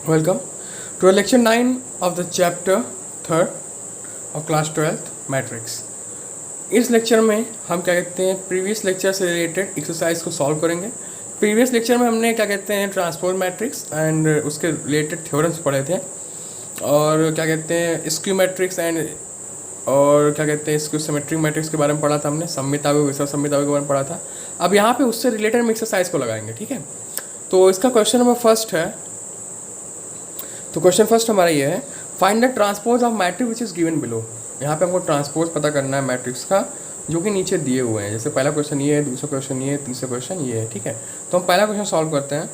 Welcome to lecture 9 of the chapter 3rd of class 12th matrix. इस lecture में हम क्या कहते हैं प्रीवियस लेक्चर से रिलेटेड एक्सरसाइज को सॉल्व करेंगे। प्रीवियस लेक्चर में हमने क्या कहते हैं ट्रांसपोज मैट्रिक्स एंड उसके रिलेटेड थ्योरम्स पढ़े थे और क्या कहते हैं स्क्यू मैट्रिक्स एंड और क्या कहते हैं स्क्यू सिमेट्रिक मैट्रिक्स के बारे में पढ़ा था हमने, सममिताविक विषम सममिताविक के बारे में पढ़ा था। अब यहाँ पे उससे रिलेटेड हम एक्सरसाइज को लगाएंगे, ठीक है। तो इसका क्वेश्चन नंबर फर्स्ट है, तो क्वेश्चन फर्स्ट हमारा ये है, find the transpose of matrix which is given below. यहाँ पे हमको ट्रांसपोज पता करना है मैट्रिक्स का जो कि नीचे दिए हुए हैं। जैसे पहला क्वेश्चन ये है, दूसरा क्वेश्चन ये है, तीसरा क्वेश्चन ये है, ठीक है। तो हम पहला क्वेश्चन सॉल्व करते हैं।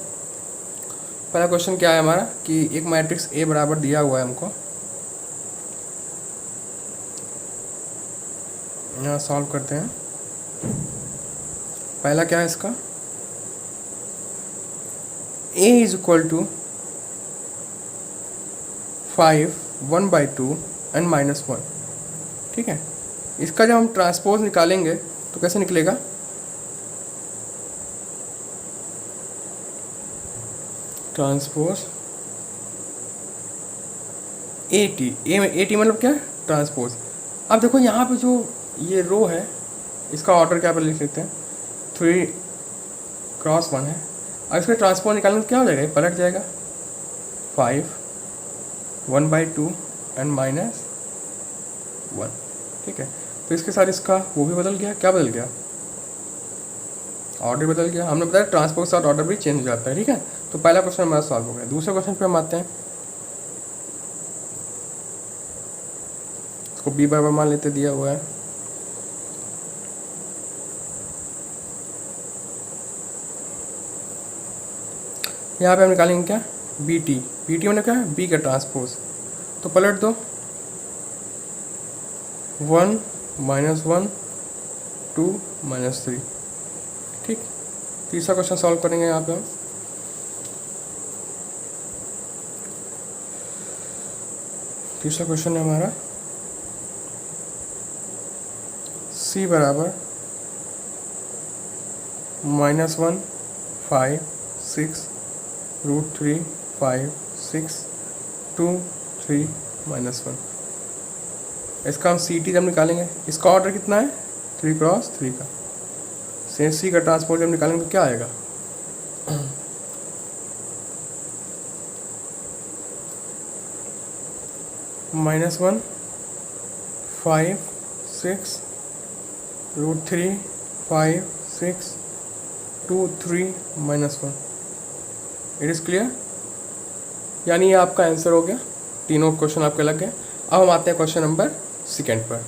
पहला क्वेश्चन क्या है हमारा कि एक मैट्रिक्स ए बराबर दिया हुआ है हमको, यहाँ सॉल्व करते हैं। पहला क्या है इसका, ए इज इक्वल टू 5, 1/2 एंड -1, ठीक है। इसका जब हम ट्रांसपोज निकालेंगे तो कैसे निकलेगा, ट्रांसपोज ए टी मतलब क्या है ट्रांसपोज। अब देखो यहाँ पे जो ये रो है इसका ऑर्डर क्या पे लिख लेते हैं 3x1 है। अब इसका ट्रांसपोज निकालेंगे तो क्या हो जाएगा, ये पलट जाएगा 5, 1/2 एंड -1, ठीक है। तो इसके साथ इसका वो भी बदल गया, क्या बदल गया, ऑर्डर बदल गया। हमने बताया ट्रांसपोज के साथ ऑर्डर भी चेंज हो जाता है, ठीक है। तो पहला क्वेश्चन हमारा सॉल्व हो गया। दूसरे क्वेश्चन पे हम आते हैं, इसको बी बराबर मान लेते दिया हुआ है। यहाँ पे हम निकालेंगे क्या, बी टी मतलब क्या है बी का ट्रांसपोज। तो पलट दो 1 -1 2 -3, ठीक। तीसरा क्वेश्चन सॉल्व करेंगे यहाँ पे हम। तीसरा क्वेश्चन है हमारा सी बराबर -1 5 6 √3 5 6 2 3 -1। इसका हम सी टी जब निकालेंगे, इसका ऑर्डर कितना है 3x3 का। से सी का ट्रांसपोज जब निकालेंगे तो क्या आएगा, -1 5 6 √3 5 6 2 3 -1। इट इज़ क्लियर, यानी ये आपका आंसर हो गया। तीनों क्वेश्चन आपके लग गए। अब हम आते हैं क्वेश्चन नंबर सेकेंड पर।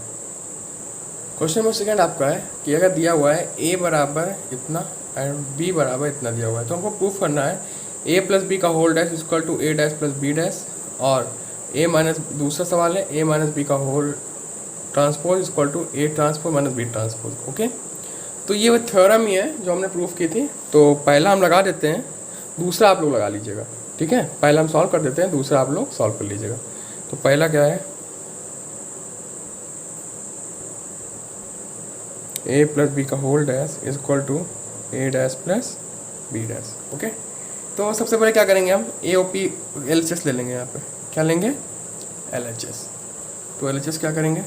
क्वेश्चन नंबर सेकेंड आपका है कि अगर दिया हुआ है ए बराबर इतना एंड बी बराबर इतना दिया हुआ है, तो हमको प्रूफ करना है ए प्लस बी का whole dash equal to A dash plus B dash, और ए माइनस, दूसरा सवाल है ए माइनस बी का whole transpose equal to A transpose minus B transpose, okay. तो ये वो थ्योरम ही है जो हमने प्रूफ की थी। तो पहला हम लगा देते हैं, दूसरा आप लोग लगा लीजिएगा, ठीक है। पहला हम सॉल्व कर देते हैं, दूसरा आप लोग सॉल्व कर लीजिएगा। तो पहला क्या है, ए प्लस बी का whole dash is equal to A dash plus B dash, okay. तो सबसे पहले क्या करेंगे हम A O P L H S ले लेंगे। यहाँ पे क्या लेंगे, एल एच एस। तो एल एच एस क्या करेंगे,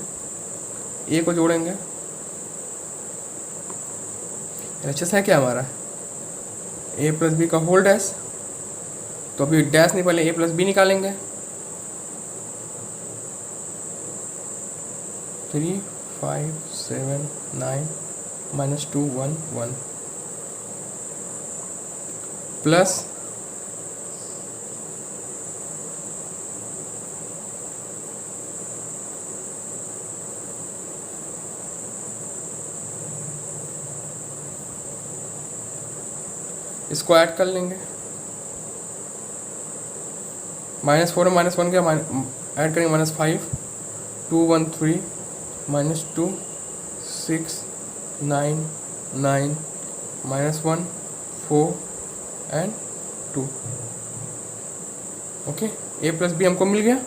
ए को जोड़ेंगे, एल एच एस है क्या हमारा ए प्लस बी का होल डैश। तो अभी डैश नहीं, पहले ए प्लस बी निकालेंगे, 3 5 7 9 -2 1 1 प्लस इसको ऐड कर लेंगे, -4 और -1 क्या ऐड करेंगे, -5 2 1 3 -2 6 9 9 -1 4 and 2, okay. A plus B हमको मिल गया।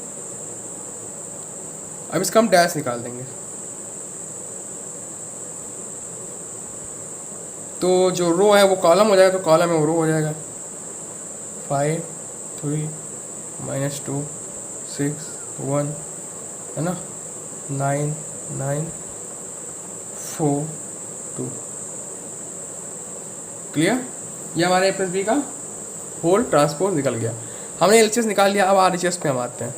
अब इसका हम डैश निकाल देंगे। तो जो रो है वो कॉलम हो जाएगा, तो कॉलम में वो रो हो जाएगा 5 3 -2 6 1 है ना, 9 9 4 2। क्लियर? ये हमारे ए प्लस बी का होल ट्रांसपोज निकल गया। हमने एलएचएस निकाल लिया। अब आरएचएस पे हम आते हैं।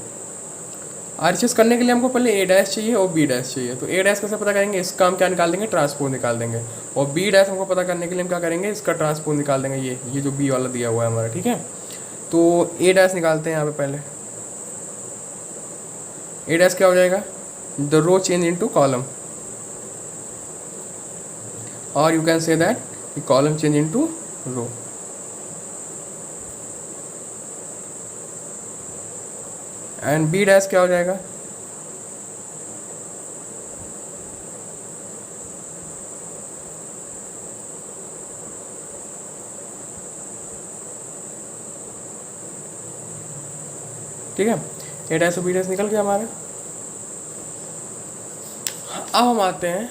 आरएचएस करने के लिए हमको पहले ए डैश चाहिए और बी डैश चाहिए। तो ए डैश कैसे पता करेंगे? इसका हम क्या निकाल देंगे? ट्रांसपोज निकाल देंगे। और बी डैश हमको पता करने के लिए हम क्या करेंगे? इसका ट्रांसपोज निकाल देंगे। ये जो बी वाला दिया हुआ है हमारा, ठीक है। तो ए डैश निकालते हैं यहाँ पे पहले। ए डैश क्या हो जाएगा? The row change into column, और you can say that column change into row. And B dash क्या हो जाएगा? ठीक है, ए डैश और बी डैश निकल गया हमारा। अब हम आते हैं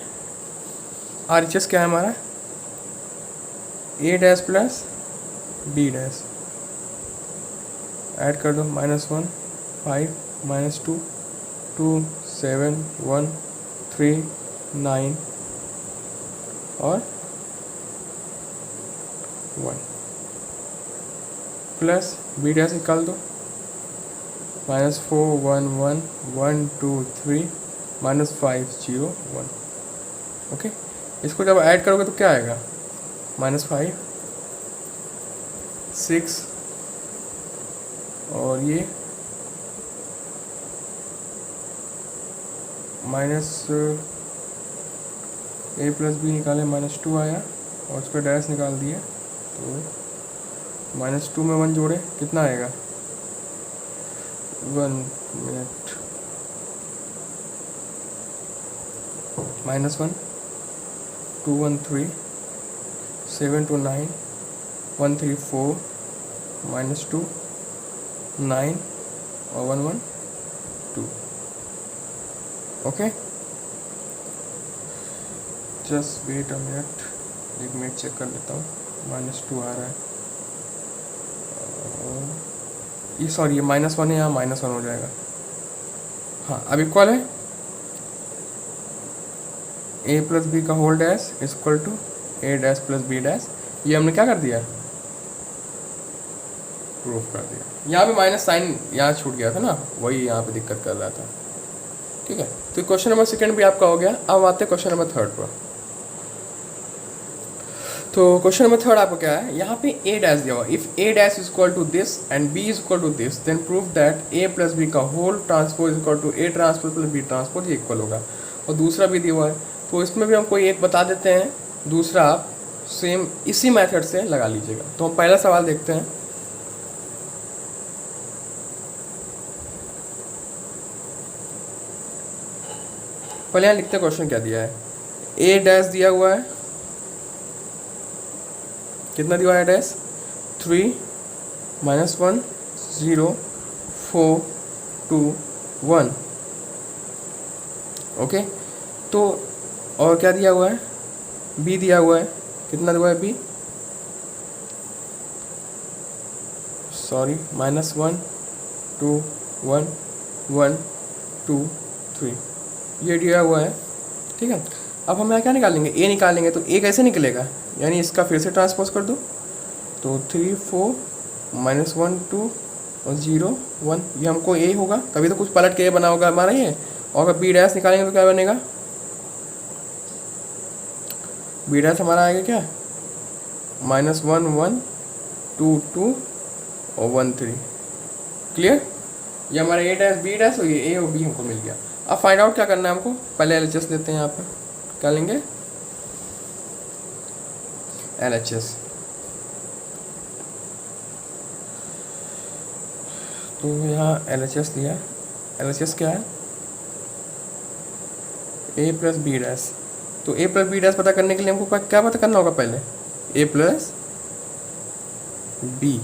आरएचएस क्या है हमारा? A dash plus B dash. Add कर दो, -1 5 -2 2 7 1 3 9 और 1 प्लस बी डैश निकाल दो, -4 1 1 1 2 3 -5 0 1। ओके, इसको जब ऐड करोगे तो क्या आएगा? -5 6 और ये माइनस ए प्लस बी निकाले, -2 आया और उसका डैश निकाल दिया। तो -2 में 1 जोड़े कितना आएगा? 1 मिनट, -1 2 1 3 7 2 9 1 3 4 -2 9 और 1 1 2। Okay, just wait a minute, 1 minute check कर लेता हूँ। -2 आ रहा है, ये सॉरी ये -1 है, यहाँ -1 हो जाएगा। हाँ, अब इक्वल है ए प्लस बी का whole dash is equal to A dash plus B dash. ये हमने क्या कर दिया? प्रूफ कर दिया। यहाँ पे माइनस साइन यहाँ छूट गया था ना, वही यहाँ पे दिक्कत कर रहा था। ठीक है, तो क्वेश्चन नंबर 2 भी आपका हो गया। अब आते हैं क्वेश्चन नंबर 3 पर। तो क्वेश्चन नंबर 3 आपको क्या है? यहाँ पे ए डैश दिया हुआ, if A dash is equal to this and B is equal to this then prove that A plus B का whole transpose is equal to A transpose plus B transpose, ये equal होगा। और दूसरा भी दिया हुआ है, तो इसमें भी हम कोई एक बता देते हैं, दूसरा आप सेम इसी मेथड से लगा लीजिएगा। तो हम पहला सवाल देखते हैं। पहले यहाँ लिखते हैं क्वेश्चन क्या दिया है। ए डैश दिया हुआ है, कितना दिया है डैश? 3 -1 0 4 2 1। ओके, तो और क्या दिया हुआ है? बी दिया हुआ है, कितना दिया है बी? सॉरी, -1 2 1 1 2 3, ये दिया हुआ है। ठीक है, अब हम यहाँ क्या निकालेंगे? ए निकालेंगे। तो ए कैसे निकलेगा? यानी इसका फिर से ट्रांसपोज कर दो, तो 3 4 -1 2 और 0 1, ये हमको ए होगा, तभी तो कुछ पलट के ए बना होगा हमारा ये। और अगर बी डैश निकालेंगे तो क्या बनेगा? बी डैश हमारा आएगा क्या? -1 1 2 2 और 1 3। क्लियर? ये हमारा ए डैश बी डैश और ये ए और बी हमको मिल गया। अब फाइंड आउट क्या करना है हमको? पहले एलएचएस लेते हैं। यहाँ पर क्या लेंगे? एलएचएस। तो यहाँ एलएचएस लिया। एलएचएस क्या है? A plus B dash. तो ए प्लस बी डैश पता करने के लिए हमको क्या पता करना होगा? पहले ए प्लस बी।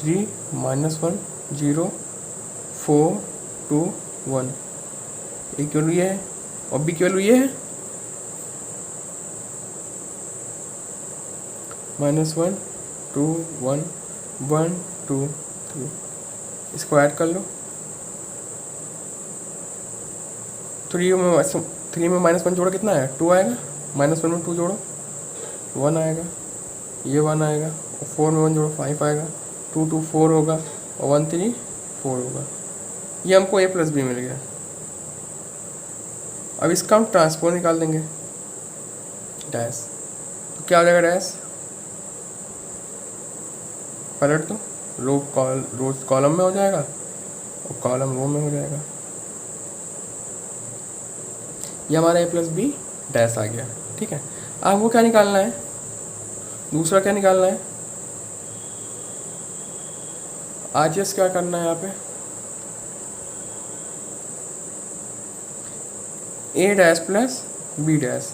-1 0 4 2 1, ए की वैल्यू ये है और बी की वैल्यू ये है। -1 2 1 1 2 3, इसको ऐड कर लो। 3 में -1 जोड़ो कितना है, 2 आएगा। -1 में 2 जोड़ो 1 आएगा, ये 1 आएगा, और 4 में 1 जोड़ो 5 आएगा। 2 2 4 होगा, और 1 3 4 होगा। ये हमको a + b मिल गया। अब इसका हम ट्रांसपोज निकाल देंगे, डैश। तो क्या हो जाएगा, डैश पलट दो, रो कॉलम में हो जाएगा और कॉलम रो में हो जाएगा। ये हमारा a + b डैश आ गया। ठीक है, अब वो क्या निकालना है, दूसरा क्या निकालना है, RHS क्या करना है यहाँ पे, a dash plus b dash.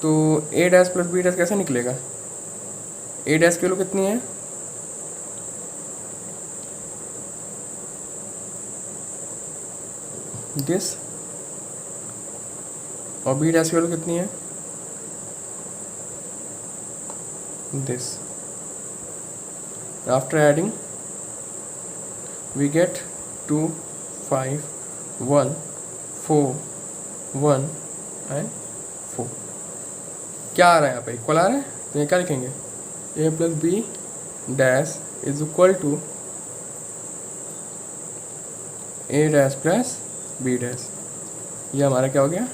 तो a dash plus b dash कैसे निकलेगा, a डैश की वैल्यू कितनी है, दिस, और b डैश की वैल्यू कितनी है, this. After adding we get 2 5 1 4 1 and 4। क्या आ रहा है यहाँ पे, इक्वल आ रहा है। तो ये क्या लिखेंगे, a + b dash is equal to a dash plus b dash. ये हमारा क्या हो गया,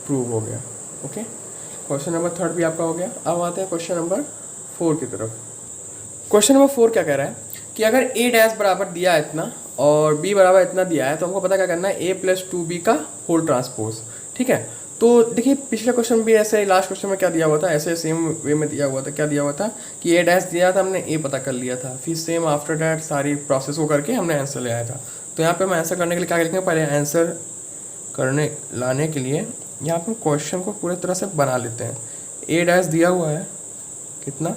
प्रूव हो गया। ओके, क्वेश्चन नंबर 3 भी आपका हो गया। अब आते हैं क्वेश्चन नंबर 4 की तरफ। क्वेश्चन नंबर 4 क्या कह रहा है कि अगर a डैश बराबर दिया है इतना और b बराबर इतना दिया है, तो हमको पता क्या करना है, a + 2b का होल ट्रांसपोज। ठीक है, तो देखिए पिछले क्वेश्चन भी ऐसे, लास्ट क्वेश्चन में क्या दिया हुआ था, ऐसे सेम वे में दिया हुआ था। क्या दिया हुआ था कि a डैश दिया था, हमने a पता कर लिया था, फिर सेम आफ्टर डैट सारी प्रोसेस को करके हमने आंसर ले आया था। तो यहाँ पे हम आंसर करने के लिए क्या लिखेंगे, पहले आंसर करने लाने के लिए यहाँ पे क्वेश्चन को पूरी तरह से बना लेते हैं। a डैश दिया हुआ है कितना,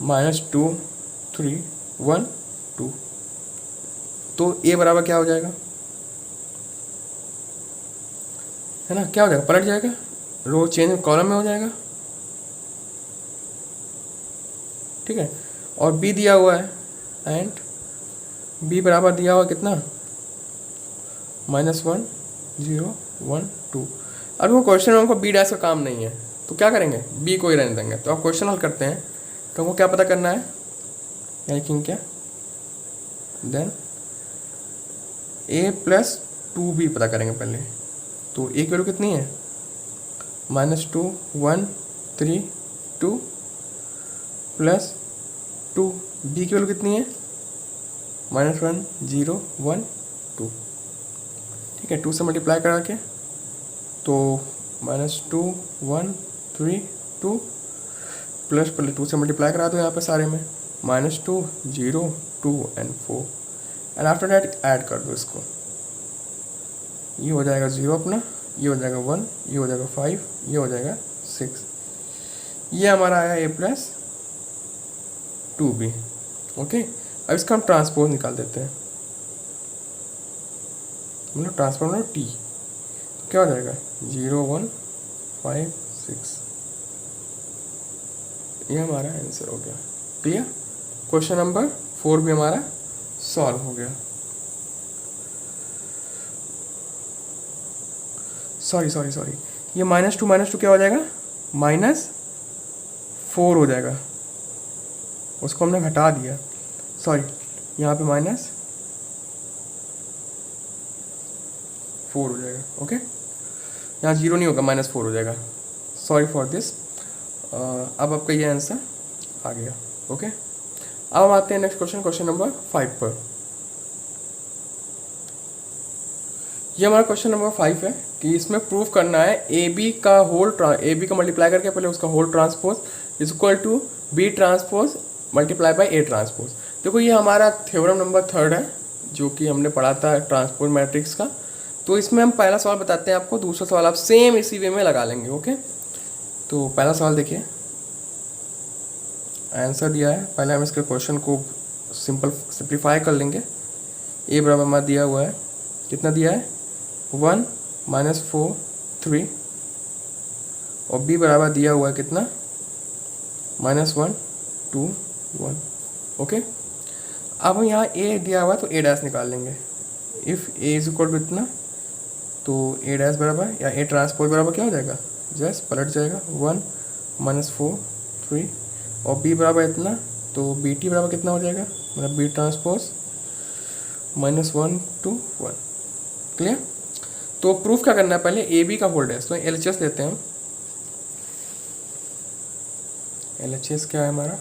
-2 3 1 2। तो a बराबर क्या हो जाएगा, है ना, क्या हो जाएगा, पलट जाएगा, रो चेंज कॉलम में हो जाएगा। ठीक है, और b दिया हुआ है, एंड b बराबर दिया हुआ कितना, -1 0 1 2। अब वो क्वेश्चन में हमको b डैश का काम नहीं है, तो क्या करेंगे, b को ही रहने देंगे। तो अब क्वेश्चन हल करते हैं। तो हमको क्या पता करना है, लिखेंगे क्या, देन a + 2b पता करेंगे पहले। तो a की वैल्यू कितनी है, -2 1 3 2 + 2। b की वैल्यू कितनी है, -1 0 1 2। ठीक है, 2 से मल्टीप्लाई करा के, तो -2 1 3 2 प्लस पहले 2 से मल्टीप्लाई करा दो यहाँ पे सारे में, -2 0 2 and 4, and after that add कर दो इसको। ये हो जाएगा 0 अपना, ये हो जाएगा 1, ये हो जाएगा 5, ये हो जाएगा 6। ये हमारा आया a + 2b। ओके, अब इसका हम ट्रांसपोज निकाल देते हैं, मतलब ट्रांसपोज मतलब t। तो क्या हो जाएगा, 0 1 5 6। ये हमारा आंसर हो गया। क्लियर, क्वेश्चन नंबर 4 भी हमारा सॉल्व हो गया। सॉरी, ये -2 क्या हो जाएगा, -4 हो जाएगा। उसको हमने घटा दिया, सॉरी, यहाँ पे -4 हो जाएगा। ओके, यहाँ 0 नहीं होगा, -4 हो जाएगा। Sorry for this. अब आपका ये आंसर आ गया। ओके, अब हम आते हैं नेक्स्ट क्वेश्चन, क्वेश्चन नंबर 5 पर। ये हमारा क्वेश्चन नंबर 5 है कि इसमें प्रूफ करना है ए बी का मल्टीप्लाई करके पहले उसका whole transpose is equal to B transpose multiply by A transpose. देखो ये हमारा थ्योरम नंबर 3 है जो कि हमने पढ़ा था ट्रांसपोज मैट्रिक्स का। तो इसमें हम पहला सवाल बताते हैं आपको, दूसरा सवाल आप सेम इसी वे में लगा लेंगे। ओके, तो पहला सवाल देखिए, आंसर दिया है। पहले हम इसके क्वेश्चन को सिंप्लीफाई कर लेंगे। ए बराबर हमारा दिया हुआ है, कितना दिया है, 1 -4 3, और बी बराबर दिया हुआ है कितना, -1 2 1। ओके, अब यहाँ ए दिया हुआ है तो ए डैश निकाल लेंगे। If A is equal to इतना, तो ए डैश बराबर या ए ट्रांसपोज बराबर क्या हो जाएगा, जस्ट पलट जाएगा 1 -4 3, और बी बराबर इतना, तो बी टी बराबर कितना हो जाएगा, मतलब बी ट्रांसपोज -1 2 1। क्लियर। तो प्रूफ क्या करना है, पहले ए बी का होल डैश, तो एल एच एस लेते हैं हम। एल एच एस क्या है हमारा,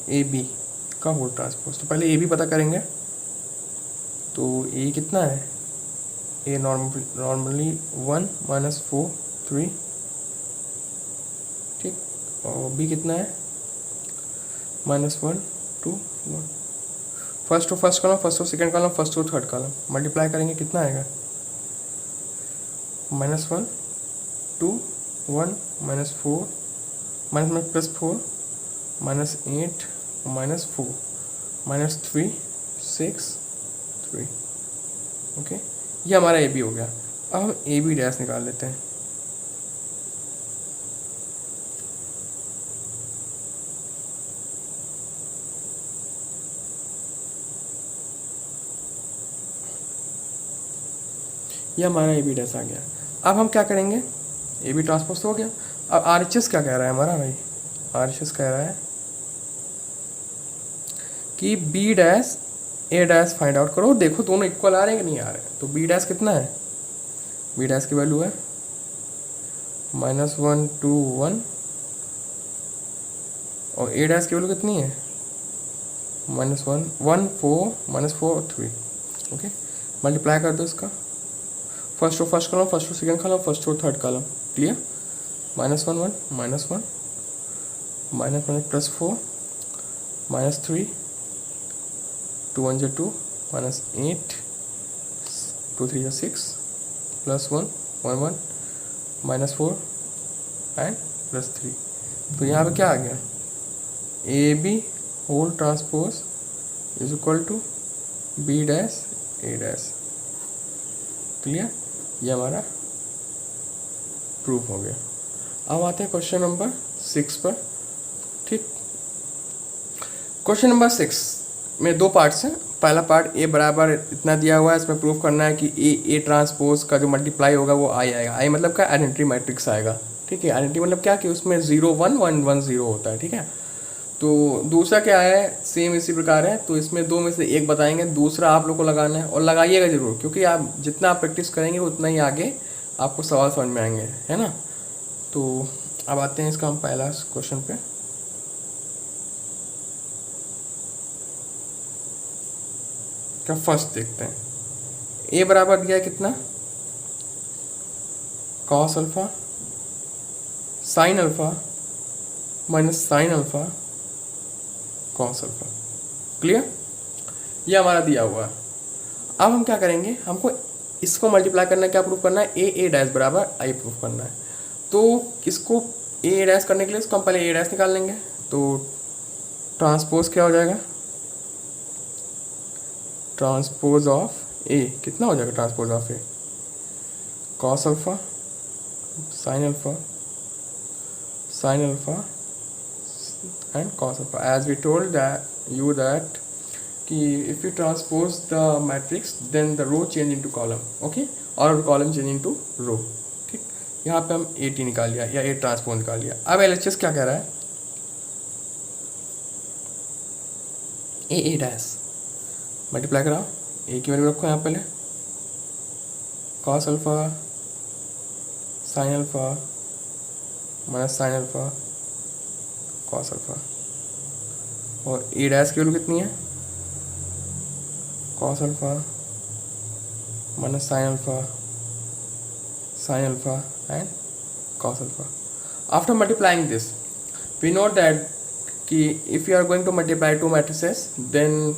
ए बी का होल ट्रांसपोज। तो पहले ए बी पता करेंगे, तो ए कितना है, ए नॉर्मली 1 -4 3, ठीक, और बी कितना है -1 2 1। First to first column, first to second column, first to third column multiply करेंगे, कितना आएगा -1 2 1 -4 +4 -8 -4 -3 6 3। ओके, ये हमारा ए बी हो गया। अब हम ए बी डैश निकाल लेते हैं। ये हमारा ए बी डैश आ गया। अब हम क्या करेंगे, ए बी ट्रांसपोज तो हो गया। अब आर एच एस क्या कह रहा है हमारा भाई, आर एच एस कह रहा है कि B dash A dash find out करो। देखो दोनों इक्वल आ रहे हैं कि नहीं आ रहे हैं। तो बी डैश कितना है, बी डैश की वैल्यू है -1 2 1, और ए डैश की वैल्यू कितनी है -1 1 4 -4 3। ओके, मल्टीप्लाई कर दो इसका, first row first column, first row second column, first row third column. Clear. -1 1 -1 -1 +4 -3 2 1 2 -8 2 3 6 +1 1 1 -4 and +3। तो यहाँ पे क्या आ गया, A B whole transpose is equal to B dash A dash. Clear, ये हमारा प्रूफ हो गया। अब आते हैं क्वेश्चन नंबर 6 पर। ठीक, क्वेश्चन नंबर 6 में दो पार्ट्स हैं। पहला पार्ट ए बराबर इतना दिया हुआ है, इसमें प्रूफ करना है कि ए ट्रांसपोज का जो मल्टीप्लाई होगा वो आई आएगा। आई मतलब क्या, आइडेंटिटी मैट्रिक्स आएगा। ठीक है, आइडेंटिटी मतलब क्या कि उसमें 0 1 1 1 0 होता है। ठीक है, तो दूसरा क्या है, सेम इसी प्रकार है। तो इसमें दो में से एक बताएंगे, दूसरा आप लोग को लगाना है, और लगाइएगा जरूर, क्योंकि आप जितना आप प्रैक्टिस करेंगे उतना ही आगे आपको सवाल समझ में आएंगे, है ना। तो अब आते हैं इसका हम पहला क्वेश्चन पे। क्या फर्स्ट देखते हैं, ए बराबर दिया है कितना, cos alpha sine alpha minus sine alpha cos alpha. Clear, ये हमारा दिया हुआ है। अब हम क्या करेंगे, हमको इसको मल्टीप्लाई करना है, क्या प्रूफ करना है, ए डैश बराबर आई प्रूफ करना है। तो इसको ए डैश करने के लिए इसको हम पहले ए डैश निकाल लेंगे। तो ट्रांसपोज क्या हो जाएगा, ट्रांसपोज ऑफ ए कितना हो जाएगा, transpose of A cos alpha sine alpha and cos alpha, as we told that कि if you transpose the matrix then the row change into column, okay, और column change into row। ठीक, यहाँ पे हम A T निकाल लिया या A transpose निकाल लिया। अब एलएचएस क्या कह रहा है, ए डैश मल्टीप्लाई कराओ, ए की वैल्यू रखो यहाँ पहले, cos alpha sine alpha minus sine alpha cos alpha, और ए डैश की वैल्यू कितनी है, cos alpha minus sine alpha and cos alpha. After multiplying this we know that कि if you are going to multiply two matrices then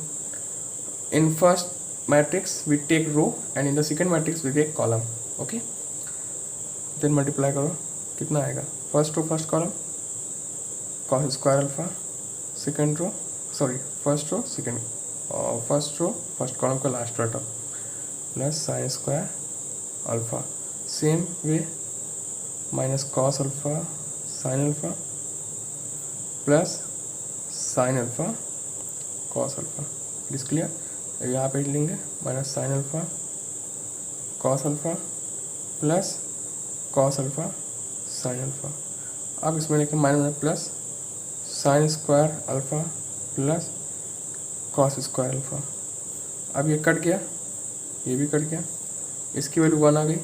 in first matrix we take row and in the second matrix we take column. Okay, then multiply करो, कितना आएगा, first row first column cos square alpha, second row sorry first row second first row first column का last term plus sine square alpha same way minus cos alpha sine alpha plus sine alpha cos alpha. It is clear. यहाँ पे लेंगे minus sine alpha cos alpha plus cos alpha sine alpha. अब इसमें लेके minus plus sine square alpha plus cos square alpha. अब ये cut गया, ये भी कट गया, इसकी वैल्यू 1 आ गई।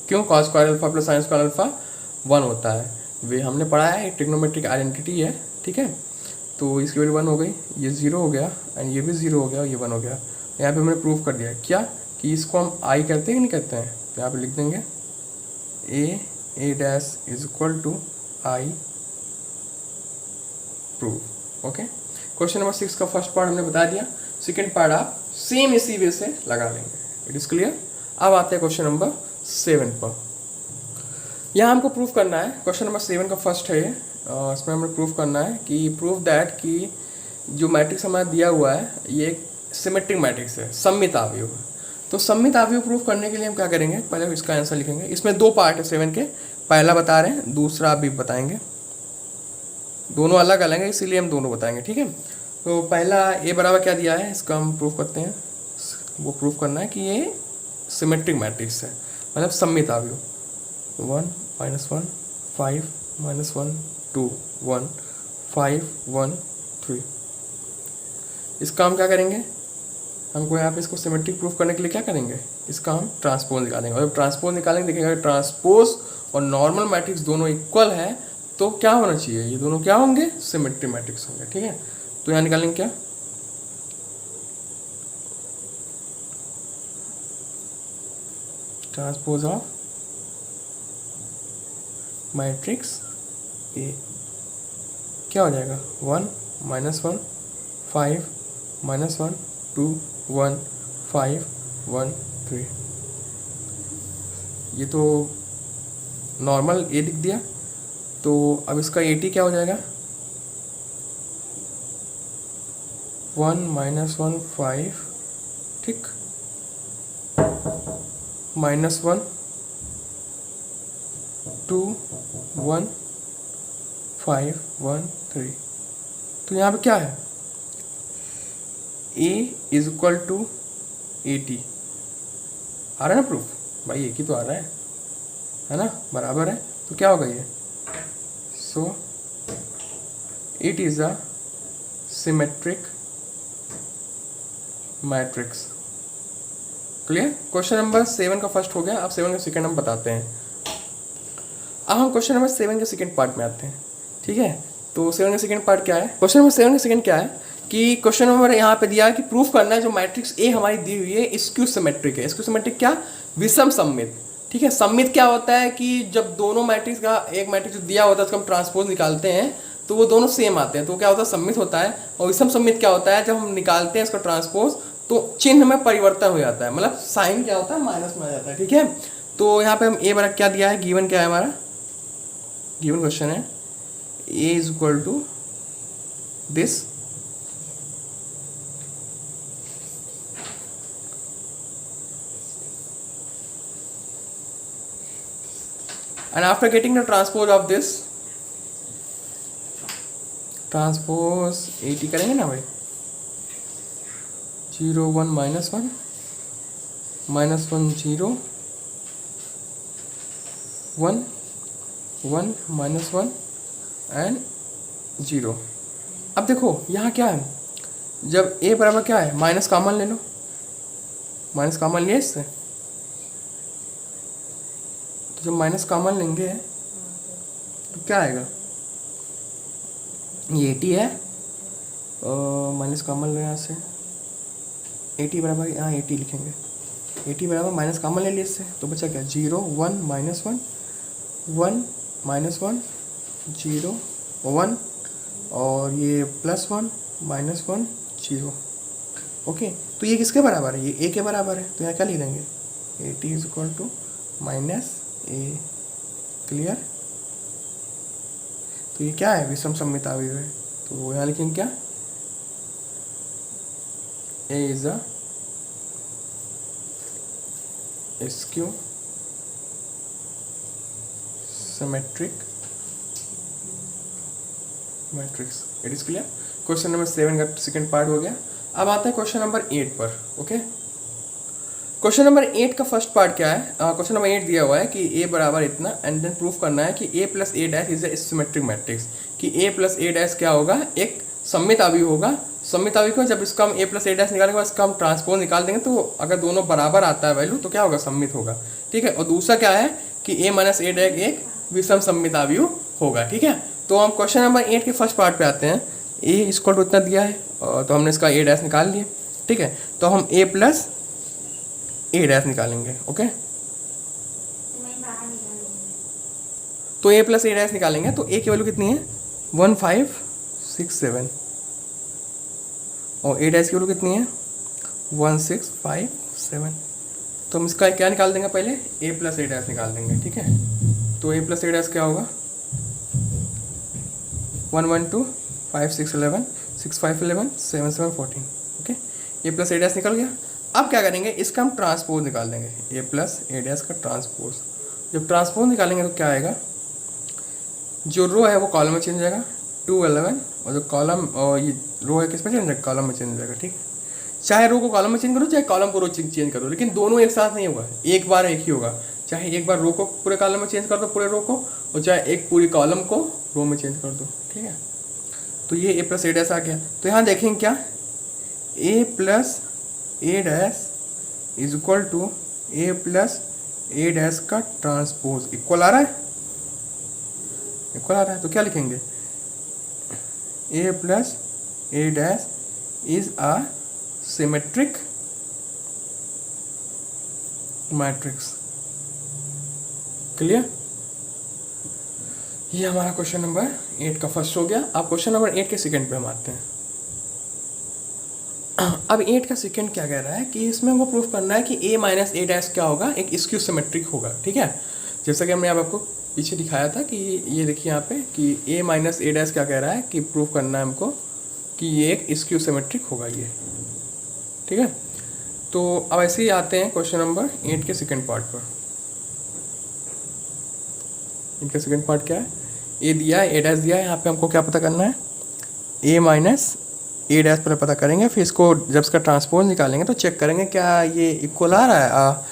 क्यों? Cos square alpha plus sine square alpha 1 होता है। वे हमने पढ़ा है, ट्रिग्नोमेट्रिक आइडेंटिटी है, ठीक है। तो इसकी वैल्यू 1 हो गई, ये 0 हो गया एंड ये भी 0 हो गया और ये 1 हो गया। यहाँ पे हमने प्रूफ कर दिया क्या कि इसको हम आई कहते हैं कि नहीं कहते हैं। तो यहाँ पे लिख देंगे A dash is equal to I proof. Okay, question number 6 का फर्स्ट पार्ट हमने बता दिया, सेकेंड पार्ट आप सेम इसी वे से लगा लेंगे। It is clear. अब आते हैं क्वेश्चन नंबर 7 पर। यहाँ हमको प्रूफ करना है, क्वेश्चन नंबर 7 का फर्स्ट है, इसमें हमें प्रूफ करना है कि प्रूफ दैट कि जो मैट्रिक्स हमारा दिया हुआ है ये एक सिमेट्रिक मैट्रिक्स है, सममित आव्यूह है। तो सममित आव्यूह प्रूफ करने के लिए हम क्या करेंगे, पहले इसका आंसर लिखेंगे। इसमें 2 पार्ट है 7 के, पहला बता रहे हैं, दूसरा आप भी बताएंगे, दोनों अलग अलग है इसीलिए हम दोनों बताएंगे, ठीक है। तो पहला ए बराबर क्या दिया है, इसका हम प्रूफ करते हैं। वो प्रूफ करना है कि ये सिमेट्रिक मैट्रिक्स है, मतलब सममित आव्यूह। 1 -1 5 -1 2 1 5 1 3। इसका हम क्या करेंगे, हमको यहाँ पे इसको सिमेट्रिक प्रूफ करने के लिए क्या करेंगे, इसका हम ट्रांसपोज निकालेंगे। और जब ट्रांसपोज निकालेंगे देखिएगा ट्रांसपोज और नॉर्मल मैट्रिक्स दोनों इक्वल है तो क्या होना चाहिए, ये दोनों क्या होंगे, सिमेट्रिक मैट्रिक्स होंगे, ठीक है। तो यहाँ निकालेंगे क्या, ट्रांसपोज ऑफ मैट्रिक्स ए क्या हो जाएगा, 1 -1 5 -1 2 1 5 1 3। ये तो नॉर्मल ए लिख दिया। तो अब इसका एटी क्या हो जाएगा, 1 -1 5, ठीक, -1 2 1 5 1 3। तो यहाँ पे क्या है, a इज इक्वल टू 80 आ रहा है ना प्रूफ, भाई एक ही तो आ रहा है ना, बराबर है। तो क्या होगा ये, so it is a symmetric matrix. Clear. Question number 7 का फर्स्ट हो गया। अब 7 का सेकेंड हम बताते हैं। अब हम क्वेश्चन नंबर 7 के सेकेंड पार्ट में आते हैं, ठीक है। तो 7 का सेकेंड पार्ट क्या है, क्वेश्चन नंबर 7 का सेकेंड क्या है कि क्वेश्चन नंबर यहाँ पे दिया है कि प्रूफ करना है जो मैट्रिक्स ए हमारी दी हुई है स्क्यू सिमेट्रिक है। स्क्यू सिमेट्रिक क्या, विषम सममित, ठीक है। सममित क्या होता है कि जब दोनों मैट्रिक्स का एक मैट्रिक्स दिया होता है उसका हम ट्रांसपोज निकालते हैं तो वो दोनों सेम आते हैं, तो क्या होता है, सममित होता है। और विषम सममित क्या होता है, जब हम निकालते हैं इसका ट्रांसपोज तो चिन्ह में परिवर्तन हो जाता है, मतलब साइन क्या होता है, माइनस में आ जाता है, ठीक है। तो यहाँ पे हम ए बराबर क्या दिया है, गिवन क्या है हमारा, गिवन क्वेश्चन है A is equal to this and after getting the transpose of this, transpose 80 करेंगे ना भाई, 0 1 -1 -1 0 1 1 -1 एंड 0। अब देखो यहाँ क्या है, जब a बराबर क्या है, माइनस कॉमन ले लो, माइनस कॉमन लिया इससे, तो जब माइनस कॉमन लेंगे तो क्या आएगा, ये 80 है, माइनस कॉमन लो यहाँ से, 80 बराबर यहाँ 80 लिखेंगे, 80 बराबर माइनस कॉमन ले लिए इससे, तो बचा क्या, 0 1 -1 1 -1 0 1 और ये +1 -1 0। ओके, तो ये किसके बराबर है, ये a के बराबर है, तो यहाँ क्या लिख देंगे, 80 is equal to -a। Clear. तो ये क्या है, विषम सममित आव्यूह है, तो यहाँ लिखेंगे क्या, a is a skew symmetric matrix. It is clear. Question number 7 का सेकंड पार्ट हो गया। अब आता है क्वेश्चन नंबर 8 पर। ओके, क्वेश्चन नंबर 8 का फर्स्ट पार्ट क्या है? क्वेश्चन नंबर 8 दिया हुआ है कि ए बराबर इतना एंड देन प्रूफ करना है कि A plus A dash is a symmetric matrix, कि ए प्लस ए डैश क्या होगा, एक सममित अवयव होगा। सममित अवयव को जब इसका हम ए प्लस ए डैश निकालने के बाद इसका हम ट्रांसपोज निकाल देंगे तो अगर दोनों बराबर आता है वैल्यू तो क्या होगा, सममित होगा। ठीक है, और दूसरा क्या है कि ए माइनस ए डैश एक विषम सममित अवयव होगा। ठीक है, तो हम क्वेश्चन नंबर 8 के फर्स्ट पार्ट पे आते हैं। ए इक्वल टू इतना दिया है तो हमने इसका ए डैश निकाल लिया। ठीक है, तो हम ए प्लस ए डैश निकालेंगे। ओके, तो ए प्लस ए डैश निकालेंगे तो ए की वैल्यू कितनी है 1567 और ए डैश की वैल्यू कितनी है 1657। तो हम इसका क्या निकाल देंगे, पहले ए प्लस ए डैश निकाल देंगे। ठीक है, तो ए प्लस ए डैश क्या होगा 112 5 6 11 6 5 11 7 7 14। Okay, A plus A dash निकल गया। अब क्या करेंगे, इसका हम ट्रांसपोज निकाल देंगे, ए प्लस ए डैश का ट्रांसपोज। जब ट्रांसपोज निकालेंगे तो क्या आएगा, जो रो है वो कॉलम में चेंज हो जाएगा 2 11 और जो कॉलम और ये रो है किस में चेंज हो जाएगा, कॉलम में चेंज हो जाएगा। ठीक है, चाहे रो को कॉलम में चेंज करो चाहे कॉलम को रो चेंज करो, लेकिन दोनों एक साथ नहीं होगा, एक बार एक ही होगा। चाहे एक बार रो को पूरे कॉलम में चेंज कर दो पूरे रो को, और चाहे एक पूरी कॉलम को रो में चेंज कर दो। ठीक है, तो ये ए प्लस ए डैश आ गया। तो यहाँ देखेंगे क्या, A plus A dash is equal to A plus A dash का ट्रांसपोज इक्वल आ रहा है, इक्वल आ रहा है। तो क्या लिखेंगे, A plus A dash is a symmetric matrix. Clear, ये हमारा क्वेश्चन नंबर 8 का फर्स्ट हो गया। अब क्वेश्चन नंबर 8 के सेकंड पे हम आते हैं। अब 8 का सेकंड क्या कह रहा है कि इसमें हमको प्रूफ करना है कि ए माइनस ए डैश क्या होगा, एक स्क्यू सिमेट्रिक होगा। ठीक है, जैसा कि हमने आपको पीछे दिखाया था कि ये देखिए यहाँ पे कि ए माइनस ए डैश क्या कह रहा है कि प्रूफ करना है हमको कि ये एक स्क्यू सिमेट्रिक होगा ये। ठीक है, तो अब ऐसे ही आते हैं क्वेश्चन नंबर 8 के सेकंड पार्ट पर। इनका सेकंड पार्ट क्या है, ए दिया है ए डैश दिया है, यहाँ पे हमको क्या पता करना है, ए माइनस ए डैश पहले पता करेंगे, फिर इसको जब इसका ट्रांसपोज निकालेंगे तो चेक करेंगे क्या ये इक्वल आ रहा है,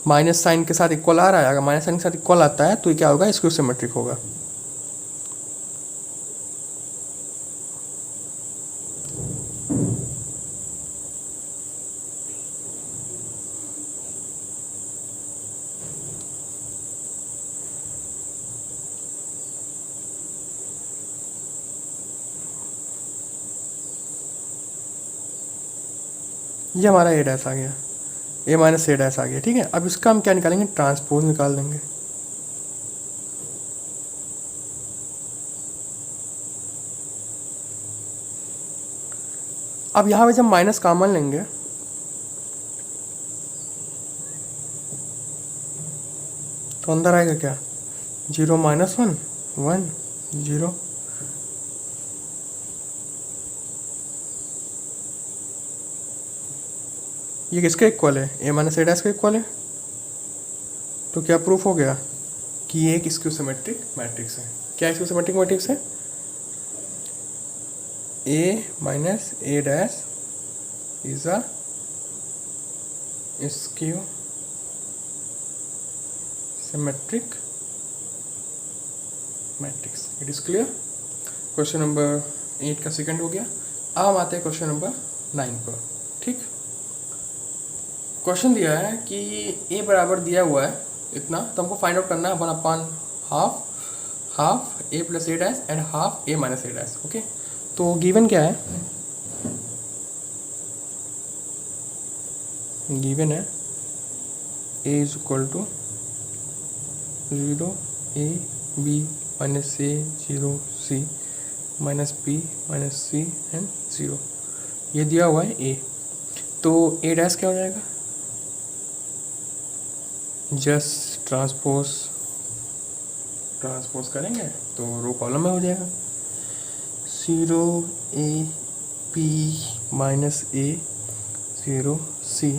माइनस साइन के साथ इक्वल आ रहा है। अगर माइनस साइन के साथ इक्वल आता है तो ये क्या होगा, स्क्यू सिमेट्रिक होगा। ये हमारा ए डैश आ गया, ए माइनस ए डैश आ गया। ठीक है, अब इसका हम क्या निकालेंगे, ट्रांसपोज निकाल देंगे। अब यहाँ पे जब माइनस कॉमन लेंगे तो अंदर आएगा क्या, 0 माइनस 1 1 0। ये किसके इक्वल है, ए माइनस ए डैश का इक्वल है। तो क्या प्रूफ हो गया कि ये एक स्क्यू सिमेट्रिक मैट्रिक्स है। क्या स्क्यू सिमेट्रिक मैट्रिक्स है, A minus A dash is a skew symmetric matrix. It is clear. Question number 8 का सेकंड हो गया। अब हम आते हैं क्वेश्चन नंबर 9 पर। ठीक, क्वेश्चन दिया है कि ए बराबर दिया हुआ है इतना, तो हमको फाइंड आउट करना है 1/2 half A plus A dash and half A minus A dash. Okay, तो गिवन क्या है, गिवन है A is equal to 0 A B minus A 0 C minus B minus C and 0, ये दिया हुआ है ए। तो ए डैश क्या हो जाएगा, जस्ट ट्रांसपोज करेंगे तो रो कॉलम में हो जाएगा 0 A B minus A 0 C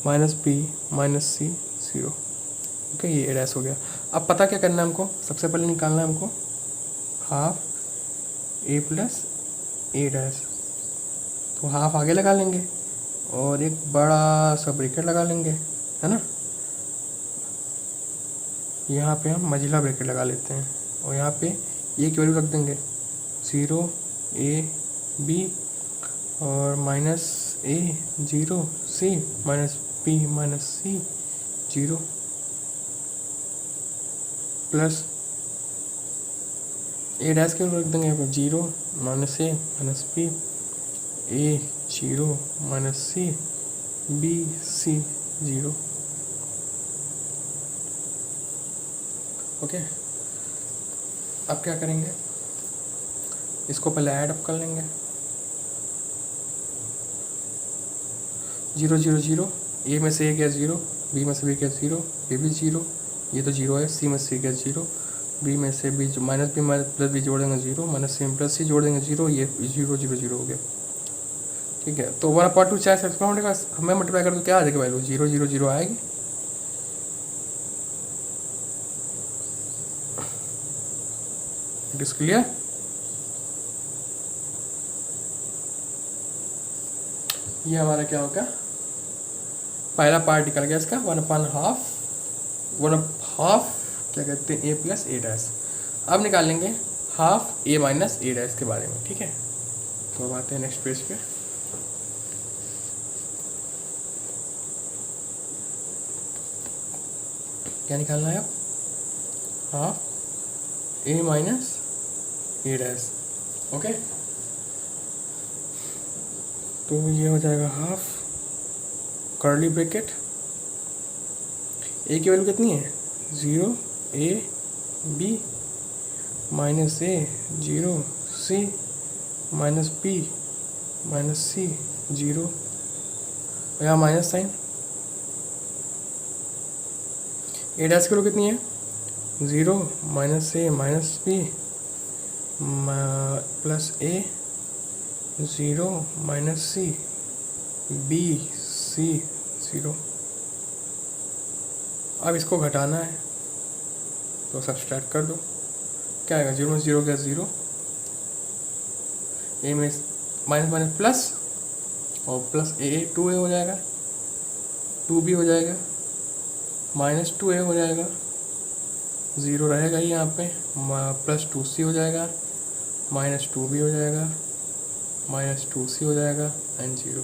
minus B minus C 0। Okay, ये ए डैश हो गया। अब पता क्या करना है हमको, सबसे पहले निकालना है हमको half A plus A dash. तो हाफ आगे लगा लेंगे और एक बड़ा सा ब्रैकेट लगा लेंगे, है ना। यहाँ पे हम मझिला ब्रैकेट लगा लेते हैं और यहाँ पे ए की वैल्यू रख देंगे 0 ए बी और minus A 0 C minus B minus C 0 plus A dash के रख देंगे यहाँ पे 0 minus A minus B A 0 minus C B C 0। Okay, अब क्या करेंगे, इसको पहले ऐड अप कर लेंगे 0 0 0, ए में से ए गया 0, बी में से बी गया 0, ए भी 0, ये तो 0 है, सी में से गया 0, बी में से B minus B minus plus B जोड़ देंगे 0, माइनस सी प्लस सी जोड़ देंगे 0, ये 0 0 0 हो गया। ठीक है, तो 1/2 चाहे एक्सपोनेंट का हमें मल्टीप्लाई कर दो, क्या आ जाएगा वैल्यू 0 0 0 आएगी। It is clear. ये हमारा क्या होगा, पहला पार्ट निकल गया इसका 1/2 क्या कहते हैं ए प्लस ए डैश। अब निकालेंगे half A minus A dash के बारे में। ठीक है, तो अब आते हैं नेक्स्ट पेज पे। क्या निकालना है अब, half A minus A dash. Okay, तो ये हो जाएगा हाफ कर्ली ब्रैकेट, ए की वैल्यू कितनी है 0 A B minus A 0 C minus B minus C 0, और यहाँ माइनस साइन। ए डैश की वैल्यू कितनी है 0 minus A minus B plus A 0 minus C B C 0। अब इसको घटाना है तो सब्सट्रैक्ट कर दो, क्या आएगा 0 में 0 गया 0, ए में माइनस माइनस प्लस और प्लस ए 2a हो जाएगा, 2b हो जाएगा, माइनस 2a हो जाएगा, 0 रहेगा ही यहाँ पे, प्लस 2c हो जाएगा, माइनस 2b हो जाएगा, माइनस 2c हो जाएगा एंड 0।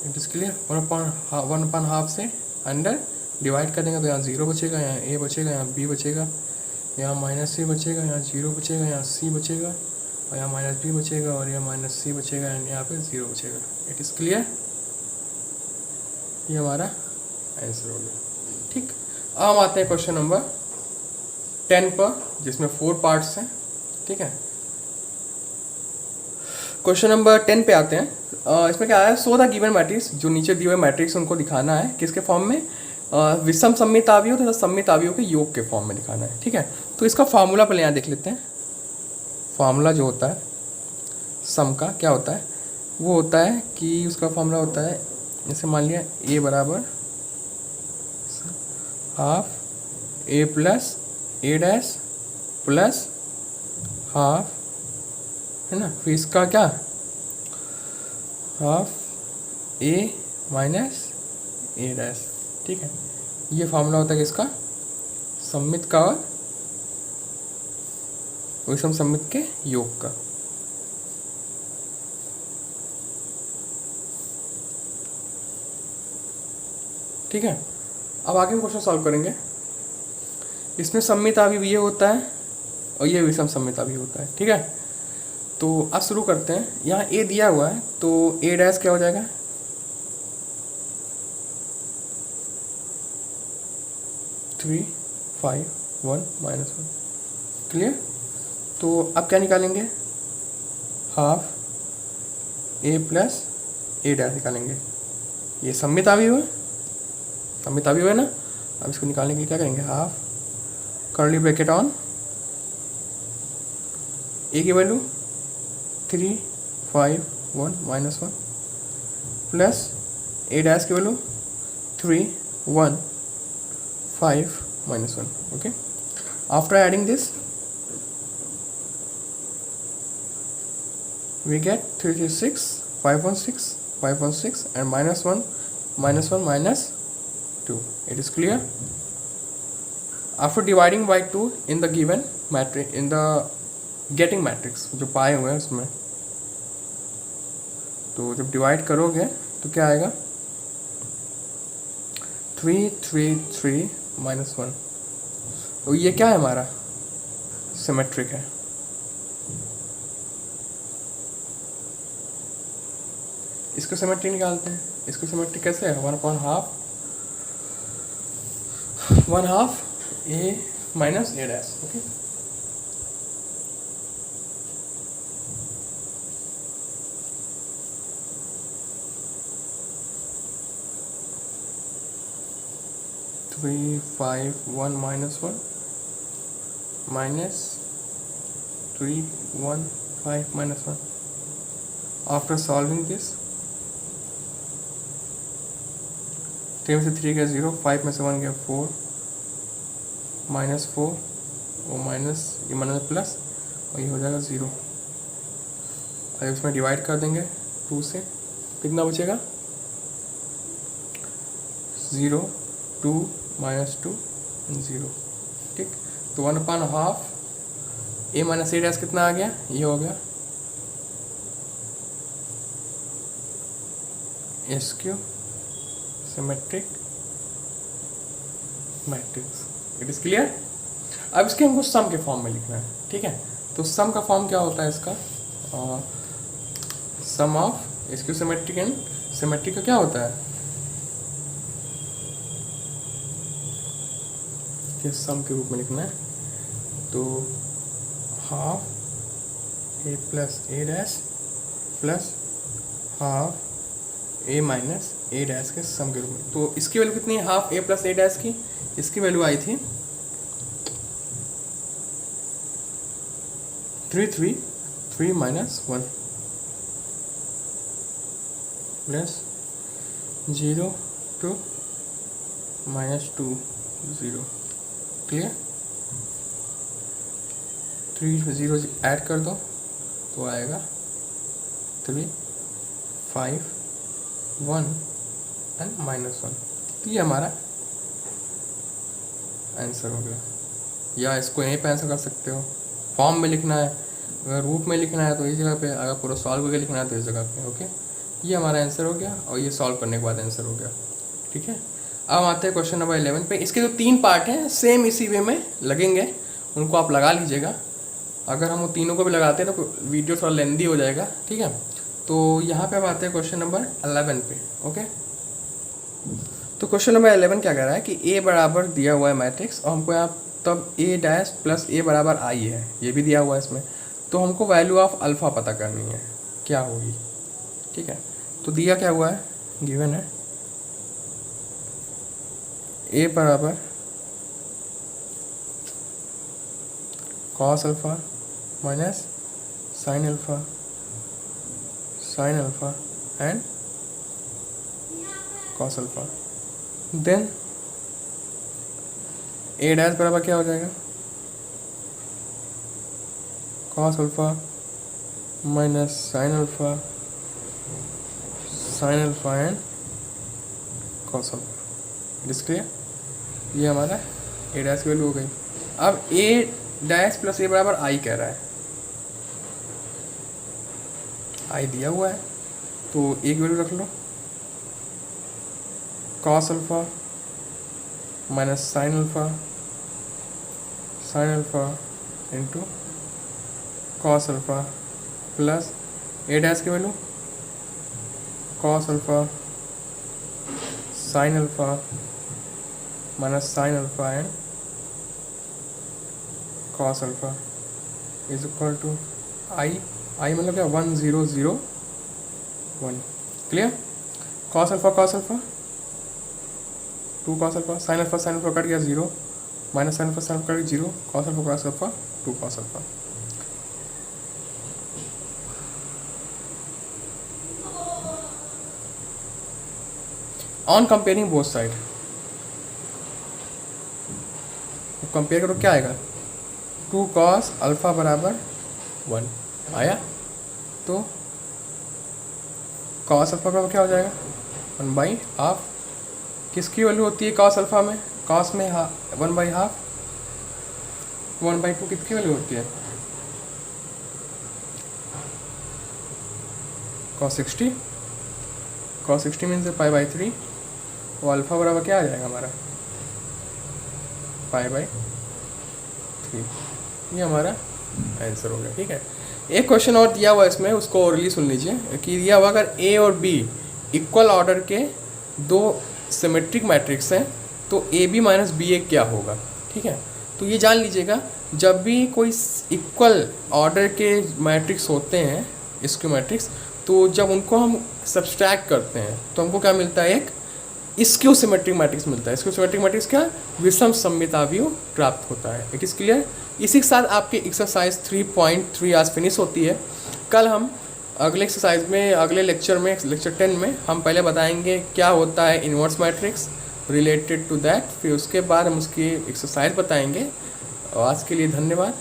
It is clear. 1/2 से अंडर डिवाइड कर देंगे तो यहाँ 0 बचेगा, यहाँ a बचेगा, यहाँ b बचेगा, यहाँ माइनस c बचेगा, यहाँ 0 बचेगा, यहाँ c बचेगा और यहाँ माइनस b बचेगा और यहाँ माइनस c बचेगा एंड यहाँ पे 0 बचेगा। इट इज़ क्लियर, ये हमारा आंसर हो गया। ठीक, अब हम आते हैं क्वेश्चन नंबर 10 पर, जिसमें 4 पार्ट्स हैं। ठीक है, क्वेश्चन नंबर 10 पे आते हैं। इसमें क्या है, सो द गिवन मैट्रिक्स, जो नीचे दिए हुए मैट्रिक्स उनको दिखाना है किसके फॉर्म में, विषम सममित अवयव तथा सममित अवयव के योग के फॉर्म में दिखाना है। ठीक है, तो इसका फार्मूला पहले यहाँ देख लेते हैं। फार्मूला जो होता है सम का क्या होता है, वो होता है कि उसका फार्मूला होता है, जैसे मान लिया ए बराबर half A plus A dash plus half, है ना, फिर इसका क्या half A minus A dash. ठीक है, ये फार्मूला होता है किसका, सममित का और विषम सममित के योग का। ठीक है, अब आगे हम क्वेश्चन सॉल्व करेंगे। इसमें सममित अवयव ये होता है और ये विषम सममित अवयव होता है। ठीक है, तो अब शुरू करते हैं। यहाँ ए दिया हुआ है तो ए डैश क्या हो जाएगा 3 5 1 -1। क्लियर, तो अब क्या निकालेंगे, half A plus A dash निकालेंगे। ये सममित अवयव है, सममित अवयव है ना। अब इसको निकालने के लिए क्या करेंगे, हाफ कर्ली ब्रैकेट ऑन ए की वैल्यू 3 5 1 -1 प्लस ए डैश की value 3 1 5 minus 1. Okay, after adding this we get 336 516 516 and minus 1 minus 1 minus 2. It is clear? After dividing by 2 in the given matrix, in the getting matrix जो पाए हुए हैं उसमें, तो जब divide करोगे तो क्या आएगा 333 minus 1. तो ये क्या है हमारा सिमेट्रिक है. इसको सिमेट्री निकालते हैं. इसको सिमेट्री कैसे है 1/2 a minus a dash. Okay, three 5 1 minus 1 minus 3 1 5 minus 1. After solving this 3 में से 3 गया 0, 5 में से 1 गया 4 माइनस 4 और माइनस ये माइनस प्लस और ये हो जाएगा 0. और इसमें डिवाइड कर देंगे 2 से, कितना बचेगा 0 2 minus 2 0. ठीक, तो 1/2 a minus a dash कितना आ गया, ये हो गया s Q symmetric matrix. It is clear. अब इसके हमको सम के फॉर्म में लिखना है. ठीक है, तो सम का फॉर्म क्या होता है इसका, sum of skew symmetric and symmetric का क्या होता है, सम के रूप में लिखना है. तो half A plus A dash plus half A minus A dash के सम के रूप में. तो इसकी वैल्यू कितनी है half A plus A dash की, इसकी वैल्यू आई थी 3 minus 1 plus 0 2 minus 2 0. Clear. 3 0 add कर दो तो आएगा 3 5 1 एंड माइनस 1. तो ये हमारा आंसर हो गया. या इसको यहीं पे आंसर कर सकते हो. फॉर्म में लिखना है, अगर रूप में लिखना है तो इस जगह पे, अगर पूरा सॉल्व करके लिखना है तो इस जगह पे. ओके, ये हमारा आंसर हो गया और ये सॉल्व करने के बाद आंसर हो गया. ठीक है, अब आते हैं क्वेश्चन नंबर 11 पे. इसके जो 3 पार्ट हैं सेम इसी वे में लगेंगे, उनको आप लगा लीजिएगा. अगर हम वो तीनों को भी लगाते हैं तो वीडियो थोड़ा लेंदी हो जाएगा. ठीक है, तो यहाँ पे हम आते हैं क्वेश्चन नंबर 11 पे. ओके, तो क्वेश्चन नंबर 11 क्या कह रहा है कि ए बराबर दिया हुआ है मैट्रिक्स और हमको यहाँ तब ए डैश प्लस ए बराबर आई है, ये भी दिया हुआ है इसमें. तो हमको वैल्यू ऑफ अल्फ़ा पता करनी है, क्या होगी. ठीक है, तो दिया क्या हुआ है, गिवन है ए बराबर cos alpha minus sine alpha and cos alpha. Then A dash बराबर क्या हो जाएगा, cos alpha minus sine alpha and cos alpha. It is clear. ये हमारा ए डैश की वैल्यू हो गई. अब ए डैश प्लस ए बराबर आई कह रहा है, आई दिया हुआ है तो एक वैल्यू रख लो, cos alpha minus sine alpha into cos alpha plus A dash की value cos alpha sine alpha minus sine alpha and cos alpha is equal to I मतलब क्या 1 0 0 1. Clear. Cos alpha 2 cos alpha sine alpha cut गया 0 minus sine alpha cut गया 0 cos alpha 2 cos alpha. On comparing both side, compare करो क्या आएगा, 2 cos alpha बराबर 1 आया, तो cos अल्फ़ा का क्या हो जाएगा 1/2, किसकी वैल्यू होती है cos अल्फ़ा में, cos में 1/2, 1/2 किसकी वैल्यू होती है cos 60, cos 60 मीन्स π/3, वो अल्फ़ा बराबर क्या आ जाएगा हमारा π/3, ये हमारा आंसर हो गया। ठीक है, एक क्वेश्चन और दिया हुआ है इसमें, उसको ओरली सुन लीजिए कि दिया हुआ अगर ए और बी इक्वल ऑर्डर के दो सिमेट्रिक मैट्रिक्स हैं तो ए बी माइनस बी ए क्या होगा। ठीक है, तो ये जान लीजिएगा जब भी कोई इक्वल ऑर्डर के मैट्रिक्स होते हैं स्क्यू मैट्रिक्स, तो जब उनको हम सब्सट्रैक्ट करते हैं तो हमको क्या मिलता है, एक स्क्यू सिमेट्रिक मैट्रिक्स मिलता है। स्क्यू सिमेट्रिक मैट्रिक्स क्या, विषम सममिताव्यूह प्राप्त होता है। It is clear. इसी के साथ आपकी एक्सरसाइज 3.3 आज फिनिश होती है। कल हम अगले एक्सरसाइज में, अगले लेक्चर में, लेक्चर 10 में हम पहले बताएंगे क्या होता है inverse matrix related to that, फिर उसके बाद हम उसकी एक्सरसाइज बताएंगे। आज के लिए धन्यवाद।